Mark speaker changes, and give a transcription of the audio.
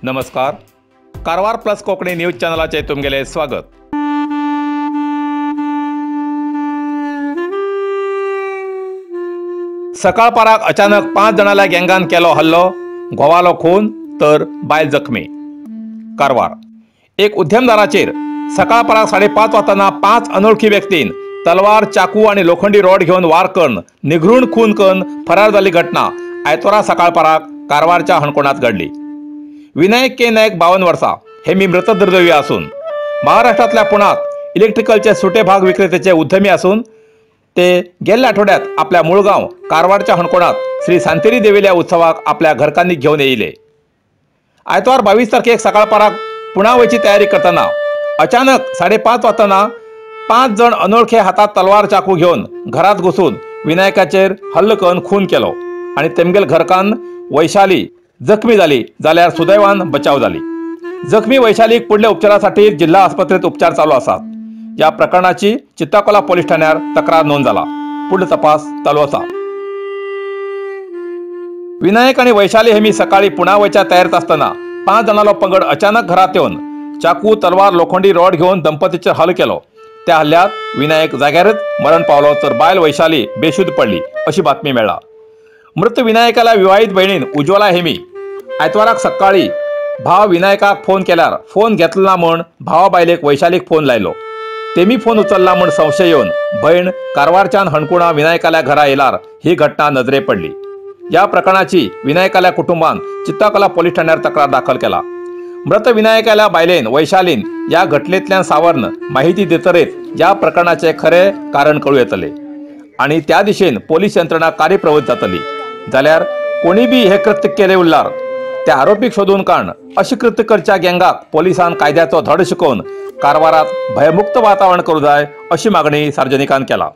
Speaker 1: नमस्कार, Karwar plus Konkani news चॅनलाचे तुमगेले स्वागत। सकाळपराक अचानक 5 जणांच्या गँगान केलो हल्लो, घोवालो खून तर बायल जखमी। कारवार एक उद्यमदाराचेर सकाळपराक 5:30 वाजताना 5 अनोळखी व्यक्तीन तलवार, चाकू आणि लोखंडी रॉड घेऊन वार करून निघरून खून करून फरार जाल्ली घटना आयतारा सकाळपराक कारवारच्या हणकोणात घडली। विनायक के नायक 52 वर्सां हे मी मृत दुर्दैवी असून महाराष्ट्रातल्या पुण्यात इलेक्ट्रिकलचे सुटे भाग विक्रेत्याचे उद्यमी असून ते गेल्ल्या आठवड्यात आपल्या मूळ गाव कारवारच्या हणकोणात श्री सांतेरी देविल्या उत्सवाक आपल्या घरकांनी घेऊन येयले। आयतार 22 तारखेक सकाळपराक पुण्या वयची तयारी करतना अचानक 5:30 वाजताना 5 जण अनोळखे हातात तलवार, चाकू घेऊन घरात घुसून विनायकाचेर हल्लो करून खून केलो आणि तेमगेल घरकान वैशाली जखमी झाली, जाल्यार सुदैवान बचाव झाली। जखमी वैशालीक पुढल्या उपचारासाठी जिल्हा आस्पत्रेत उपचार चालू आसात। या प्रकरणाची चित्ताकोला पोलीस ठाण्यात तक्रार नोंद झाला, पुढील तपास चालू आसा। विनायक आणि वैशाली हेमी सकाळी पुण्या वयच्या तयारीत असताना 5 जणांलो पंगड अचानक घरात येऊन चाकू, तलवार, लोखंडी रॉड घेऊन दंपतीचेर हल्लो केलो। त्या हल्ल्यात विनायक जाग्यारच मरण पावलो तर बायल वैशाली बेशुद्ध पडली अशी बातमी मेळ्ळा। मृत विनायकाला विवाहित बहिणीन उज्ज्वला हेमी आयताराक सकाळी भाव विनायकाक फोन केल्यार फोन घेतला म्हूण भावा बायलेक वैशालीक फोन लायलो। तेमी फोन उचलला म्हूण संशय येवन भयण कारवारच्यान हणकुणा विनायकाल्या घरा येयल्यार ही घटना नजरे पडली। या प्रकरणाची विनायकाल्या कुटुंबान चित्ताकोला पोलीस ठाण्यात तक्रार दाखल केला। मृत विनायकाल्या बायलेन वैशालीन या घटनेंतल्यान सावरण माहिती दितरेच या प्रकरणाचे खरे कारण कळू येतले आणि त्या दिशेन पोलीस यंत्रणा कार्यप्रवृत्त जातली। जाल्यार कोणी बी हे कृत्य केले उरल्यार त्या आरोपीक शोधून काढ अशी कृत्य करच्या गँगाक पोलिसांन कायद्याचो धडो शिकोवन कारवारात भयमुक्त वातावरण करू जाय अशी मागणी सार्वजनिकांन केला।